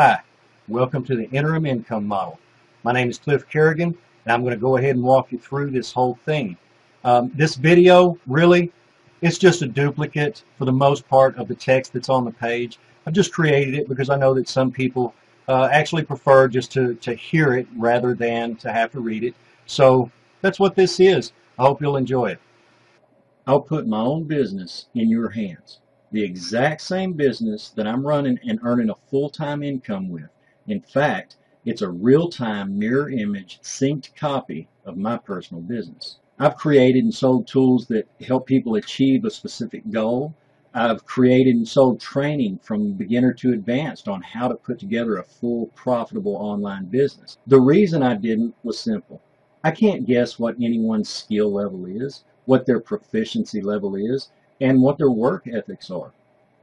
Hi, welcome to the interim income model. My name is Cliff Kerrigan, and I'm going to go ahead and walk you through this whole thing. This video, really, it's just a duplicate for the most part of the text that's on the page. I've just created it because I know that some people actually prefer just to hear it rather than to have to read it. So that's what this is. I hope you'll enjoy it. I'll put my own business in your hands. The exact same business that I'm running and earning a full-time income with. In fact, it's a real-time mirror image synced copy of my personal business. I've created and sold tools that help people achieve a specific goal. I've created and sold training from beginner to advanced on how to put together a full profitable online business. The reason I didn't was simple. I can't guess what anyone's skill level is, what their proficiency level is, and what their work ethics are,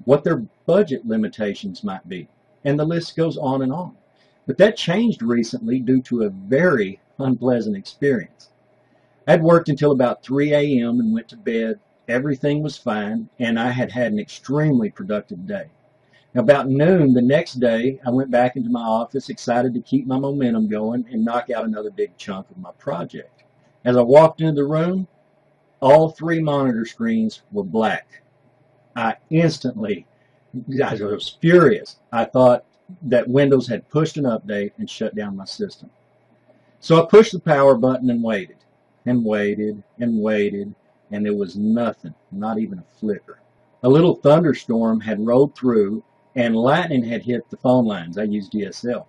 what their budget limitations might be, and the list goes on and on. But that changed recently due to a very unpleasant experience. I'd worked until about 3 a.m. and went to bed. Everything was fine, and I had had an extremely productive day. About noon the next day, I went back into my office, excited to keep my momentum going and knock out another big chunk of my project. As I walked into the room, all 3 monitor screens were black. I was furious. I thought that Windows had pushed an update and shut down my system. So I pushed the power button and waited, and waited, and waited, and there was nothing, not even a flicker. A little thunderstorm had rolled through, and lightning had hit the phone lines. I use DSL.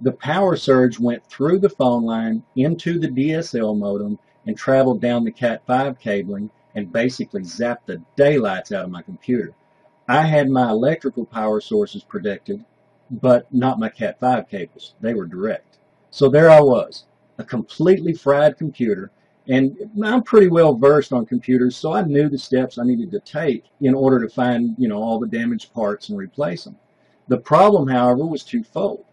The power surge went through the phone line into the DSL modem and traveled down the Cat5 cabling and basically zapped the daylights out of my computer. I had my electrical power sources protected, but not my Cat5 cables. They were direct. So there I was, a completely fried computer, and I'm pretty well versed on computers, so I knew the steps I needed to take in order to find, all the damaged parts and replace them. The problem, however, was twofold.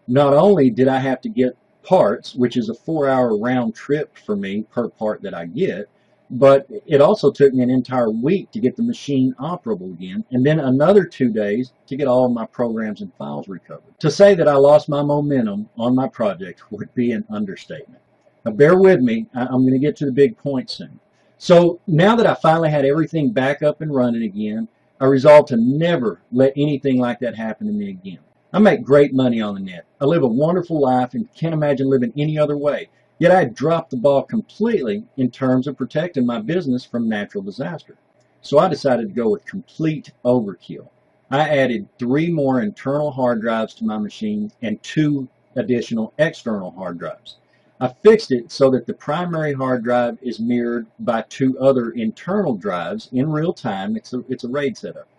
Not only did I have to get parts, which is a 4-hour round trip for me per part that I get, but it also took me an entire week to get the machine operable again, and then another 2 days to get all of my programs and files recovered. To say that I lost my momentum on my project would be an understatement. Now bear with me, I'm going to get to the big point soon. So now that I finally had everything back up and running again, I resolved to never let anything like that happen to me again. I make great money on the net. I live a wonderful life and can't imagine living any other way. Yet I dropped the ball completely in terms of protecting my business from natural disaster. So I decided to go with complete overkill. I added 3 more internal hard drives to my machine and 2 additional external hard drives. I fixed it so that the primary hard drive is mirrored by 2 other internal drives in real time. It's a RAID setup.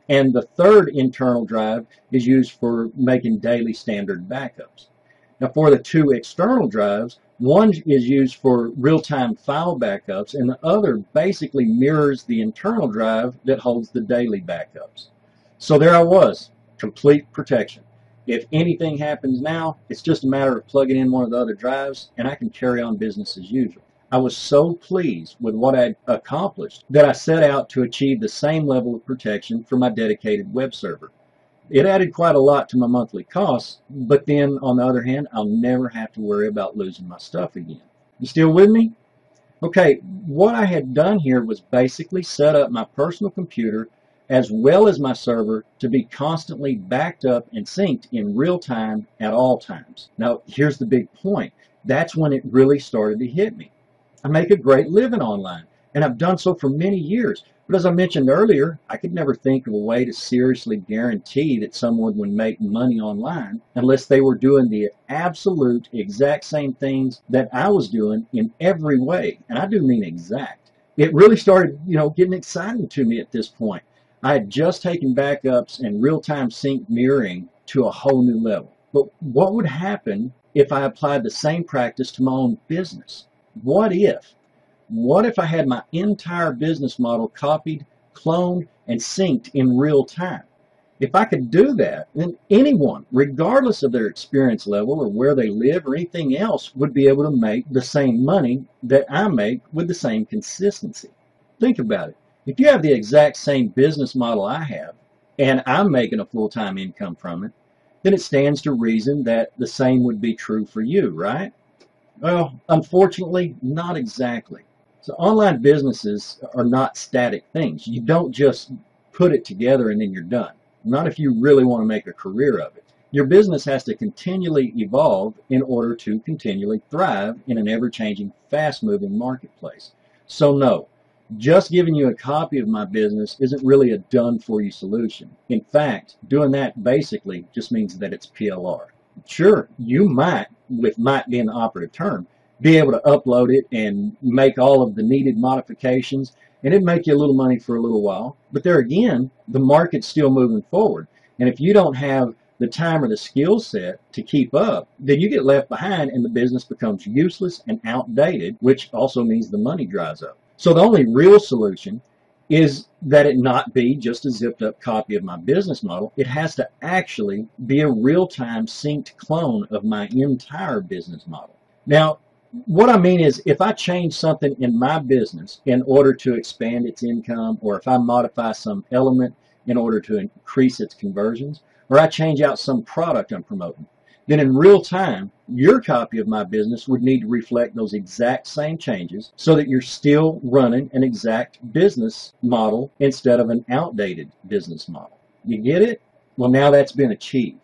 And the 3rd internal drive is used for making daily standard backups. Now for the 2 external drives, one is used for real-time file backups, and the other basically mirrors the internal drive that holds the daily backups. So there I was, complete protection. If anything happens now, it's just a matter of plugging in one of the other drives, and I can carry on business as usual. I was so pleased with what I'd accomplished that I set out to achieve the same level of protection for my dedicated web server. It added quite a lot to my monthly costs, but then on the other hand, I'll never have to worry about losing my stuff again. You still with me? Okay, what I had done here was basically set up my personal computer as well as my server to be constantly backed up and synced in real time at all times. Now, here's the big point. That's when it really started to hit me. I make a great living online, and I've done so for many years. But as I mentioned earlier, I could never think of a way to seriously guarantee that someone would make money online unless they were doing the absolute exact same things that I was doing in every way. And I do mean exact. It really started, getting exciting to me at this point. I had just taken backups and real-time sync mirroring to a whole new level. But what would happen if I applied the same practice to my own business? What if I had my entire business model copied, cloned, and synced in real time? If I could do that, then anyone, regardless of their experience level or where they live or anything else, would be able to make the same money that I make with the same consistency. Think about it. If you have the exact same business model I have, and I'm making a full-time income from it, then it stands to reason that the same would be true for you, right? Well, unfortunately, not exactly. So online businesses are not static things. You don't just put it together and then you're done. Not if you really want to make a career of it. Your business has to continually evolve in order to continually thrive in an ever-changing, fast-moving marketplace. So no, just giving you a copy of my business isn't really a done-for-you solution. In fact, doing that basically just means that it's PLR. Sure, you might, with might being the operative term, be able to upload it and make all of the needed modifications, and it'd make you a little money for a little while. But there again, the market's still moving forward. And if you don't have the time or the skill set to keep up, then you get left behind and the business becomes useless and outdated, which also means the money dries up. So the only real solution is that it not be just a zipped up copy of my business model. It has to actually be a real-time synced clone of my entire business model. Now, what I mean is, if I change something in my business in order to expand its income, or if I modify some element in order to increase its conversions, or I change out some product I'm promoting, then in real time, your copy of my business would need to reflect those exact same changes so that you're still running an exact business model instead of an outdated business model. You get it? Well, now that's been achieved.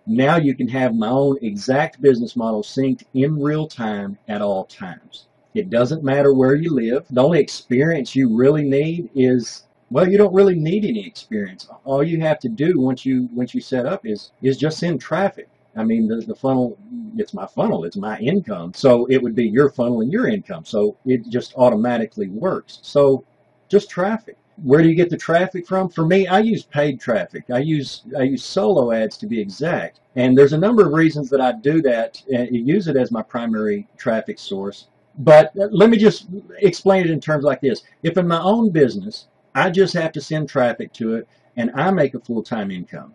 Now you can have my own exact business model synced in real time at all times. It doesn't matter where you live. The only experience you really need is, well, you don't really need any experience. All you have to do once you set up is just send traffic. I mean, the funnel, it's my funnel, it's my income. So it would be your funnel and your income. So it just automatically works. So just traffic. Where do you get the traffic from? For me, I use paid traffic. I use solo ads to be exact. And there's a number of reasons that I do that and use it as my primary traffic source. But let me just explain it in terms like this. If in my own business, I just have to send traffic to it and I make a full-time income,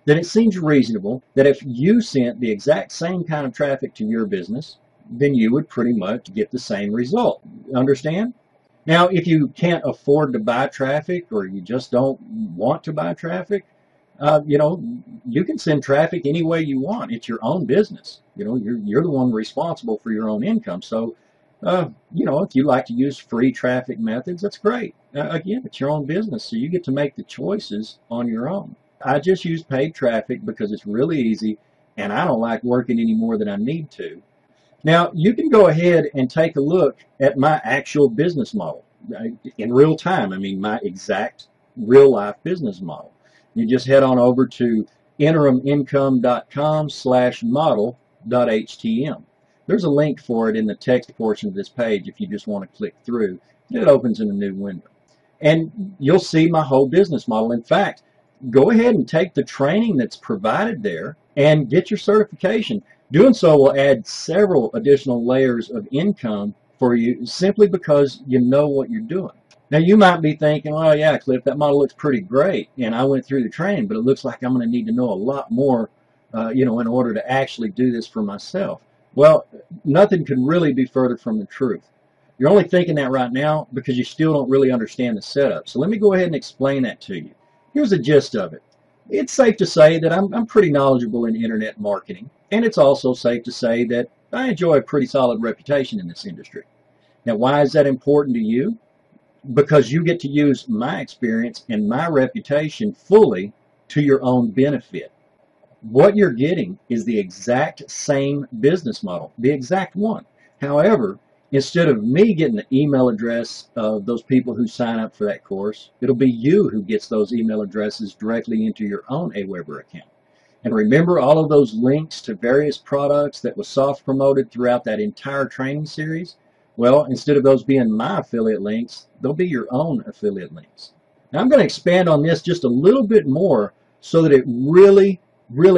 then it seems reasonable that if you sent the exact same kind of traffic to your business, then you would pretty much get the same result. Understand? Now, if you can't afford to buy traffic or you just don't want to buy traffic, you can send traffic any way you want. It's your own business. You're the one responsible for your own income. So, if you like to use free traffic methods, that's great. Again, it's your own business, so you get to make the choices on your own. I just use paid traffic because it's really easy and I don't like working any more than I need to. Now, you can go ahead and take a look at my actual business model in real time. I mean, my exact real-life business model. You just head on over to interimincome.com/model.htm. There's a link for it in the text portion of this page if you just want to click through. It opens in a new window. And you'll see my whole business model. In fact, go ahead and take the training that's provided there and get your certification. Doing so will add several additional layers of income for you simply because you know what you're doing. Now, you might be thinking, well, yeah, Cliff, that model looks pretty great, and I went through the training, but it looks like I'm going to need to know a lot more, in order to actually do this for myself. Well, nothing could really be further from the truth. You're only thinking that right now because you still don't really understand the setup. So let me go ahead and explain that to you. Here's the gist of it. It's safe to say that I'm pretty knowledgeable in internet marketing, and it's also safe to say that I enjoy a pretty solid reputation in this industry. Now, why is that important to you? Because you get to use my experience and my reputation fully to your own benefit. What you're getting is the exact same business model, the exact one. However, instead of me getting the email address of those people who sign up for that course, it'll be you who gets those email addresses directly into your own Aweber account. And remember all of those links to various products that was soft promoted throughout that entire training series? Well, instead of those being my affiliate links, they'll be your own affiliate links. Now, I'm going to expand on this just a little bit more so that it really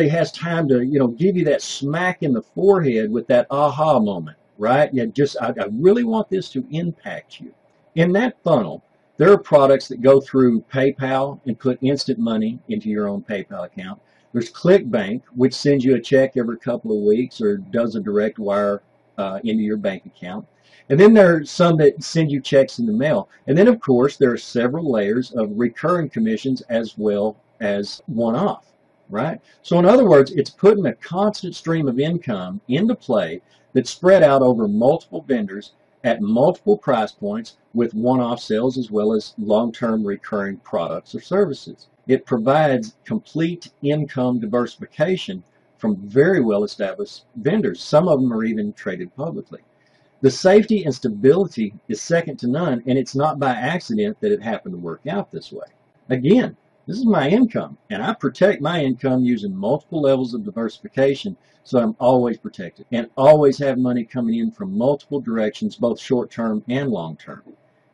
has time to, give you that smack in the forehead with that aha moment, right? I really want this to impact you. In that funnel, there are products that go through PayPal and put instant money into your own PayPal account. There's ClickBank, which sends you a check every couple of weeks or does a direct wire into your bank account. And then there are some that send you checks in the mail. And then, of course, there are several layers of recurring commissions as well as one-off. right? So in other words, it's putting a constant stream of income into play that's spread out over multiple vendors at multiple price points with one-off sales as well as long-term recurring products or services. It provides complete income diversification from very well-established vendors. Some of them are even traded publicly. The safety and stability is second to none, and it's not by accident that it happened to work out this way. Again, this is my income, and I protect my income using multiple levels of diversification so I'm always protected and always have money coming in from multiple directions, both short-term and long-term.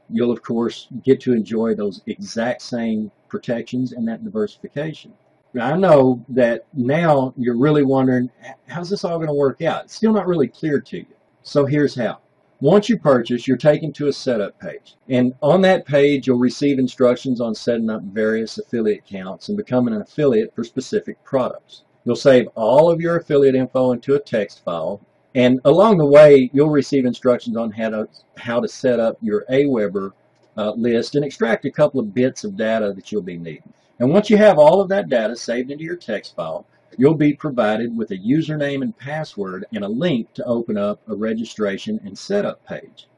You'll, of course, get to enjoy those exact same protections and that diversification. I know that now you're really wondering, how's this all going to work out? It's still not really clear to you. So here's how. Once you purchase, you're taken to a setup page. And on that page, you'll receive instructions on setting up various affiliate accounts and becoming an affiliate for specific products. You'll save all of your affiliate info into a text file. And along the way, you'll receive instructions on how to set up your Aweber list and extract a couple of bits of data that you'll be needing. And once you have all of that data saved into your text file, you'll be provided with a username and password and a link to open up a registration and setup page.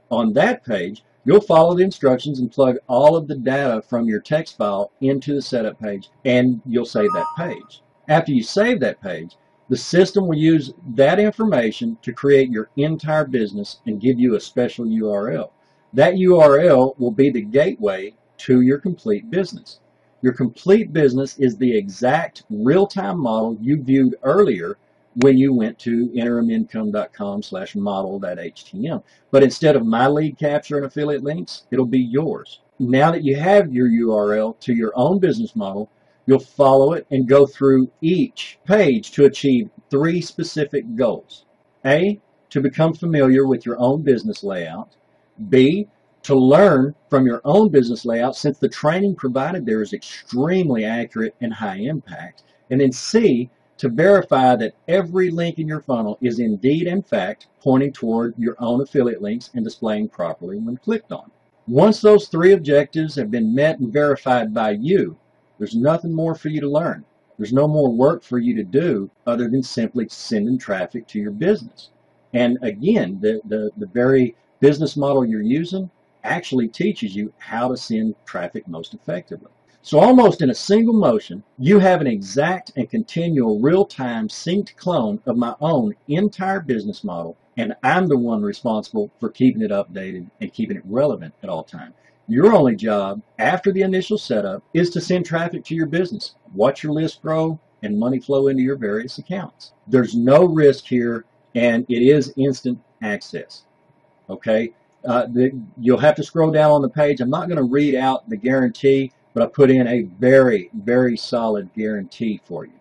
On that page, you'll follow the instructions and plug all of the data from your text file into the setup page, and you'll save that page. After you save that page, the system will use that information to create your entire business and give you a special URL. That URL will be the gateway to your complete business. Your complete business is the exact real-time model you viewed earlier when you went to interimincome.com/model.htm. But instead of my lead capture and affiliate links, it'll be yours. Now that you have your URL to your own business model, you'll follow it and go through each page to achieve 3 specific goals. A, to become familiar with your own business layout. B, to learn from your own business layout, since the training provided there is extremely accurate and high impact. And then C, to verify that every link in your funnel is indeed, in fact, pointing toward your own affiliate links and displaying properly when clicked on. Once those 3 objectives have been met and verified by you, there's nothing more for you to learn. There's no more work for you to do other than simply sending traffic to your business. And again, the very business model you're using actually teaches you how to send traffic most effectively. So almost in a single motion, you have an exact and continual real-time synced clone of my own entire business model, and I'm the one responsible for keeping it updated and keeping it relevant at all times. Your only job after the initial setup is to send traffic to your business, watch your list grow, and money flow into your various accounts. There's no risk here, and it is instant access. Okay? You'll have to scroll down on the page. I'm not going to read out the guarantee, but I put in a very, very solid guarantee for you.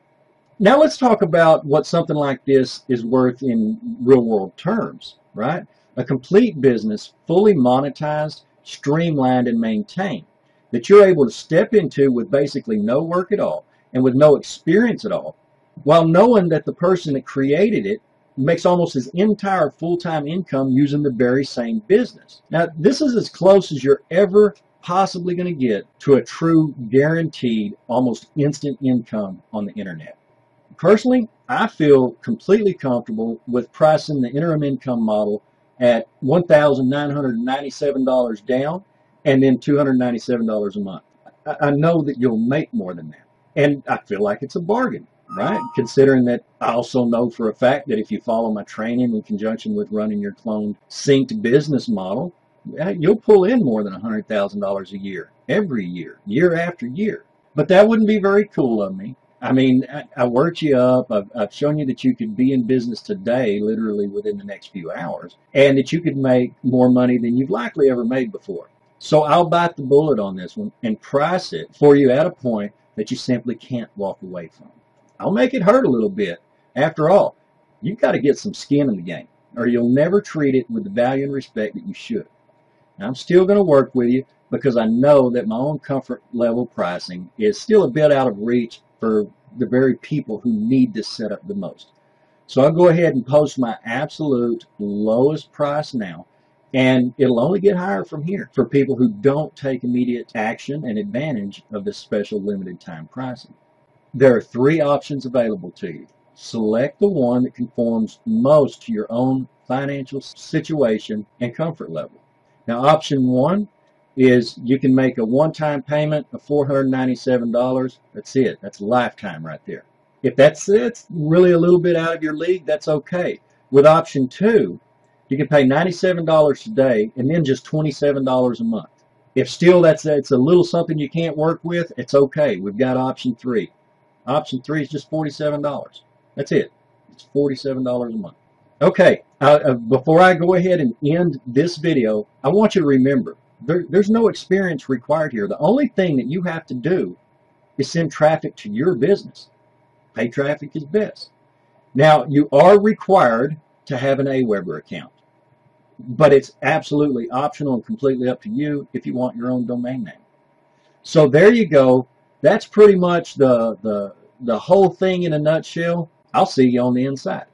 Now let's talk about what something like this is worth in real-world terms, right? A complete business, fully monetized, streamlined, and maintained, that you're able to step into with basically no work at all and with no experience at all, while knowing that the person that created it makes almost his entire full-time income using the very same business. Now, this is as close as you're ever possibly going to get to a true guaranteed, almost instant income on the internet. Personally, I feel completely comfortable with pricing the interim income model at $1,997 down and then $297 a month. I know that you'll make more than that. And I feel like it's a bargain, right? Considering that I also know for a fact that if you follow my training in conjunction with running your cloned synced business model, you'll pull in more than $100,000 a year, every year, year after year. But that wouldn't be very cool of me. I mean, I worked you up. I've shown you that you could be in business today, literally within the next few hours, and that you could make more money than you've likely ever made before. So I'll bite the bullet on this one and price it for you at a point that you simply can't walk away from. I'll make it hurt a little bit. After all, you've got to get some skin in the game, or you'll never treat it with the value and respect that you should. Now, I'm still going to work with you because I know that my own comfort level pricing is still a bit out of reach for the very people who need this setup the most. So I'll go ahead and post my absolute lowest price now, and it'll only get higher from here for people who don't take immediate action and advantage of this special limited time pricing. There are three options available to you. Select the one that conforms most to your own financial situation and comfort level. Now, option one is you can make a one-time payment of $497. That's it. That's a lifetime right there. If it's really a little bit out of your league, that's okay. With option two, you can pay $97 today and then just $27 a month. If still it's a little something you can't work with, it's okay. We've got option three. Option three is just $47. That's it. It's $47 a month. Okay, before I go ahead and end this video, I want you to remember, there's no experience required here. The only thing that you have to do is send traffic to your business. Pay traffic is best. Now, you are required to have an Aweber account, but it's absolutely optional and completely up to you if you want your own domain name. So there you go. That's pretty much the whole thing in a nutshell. I'll see you on the inside.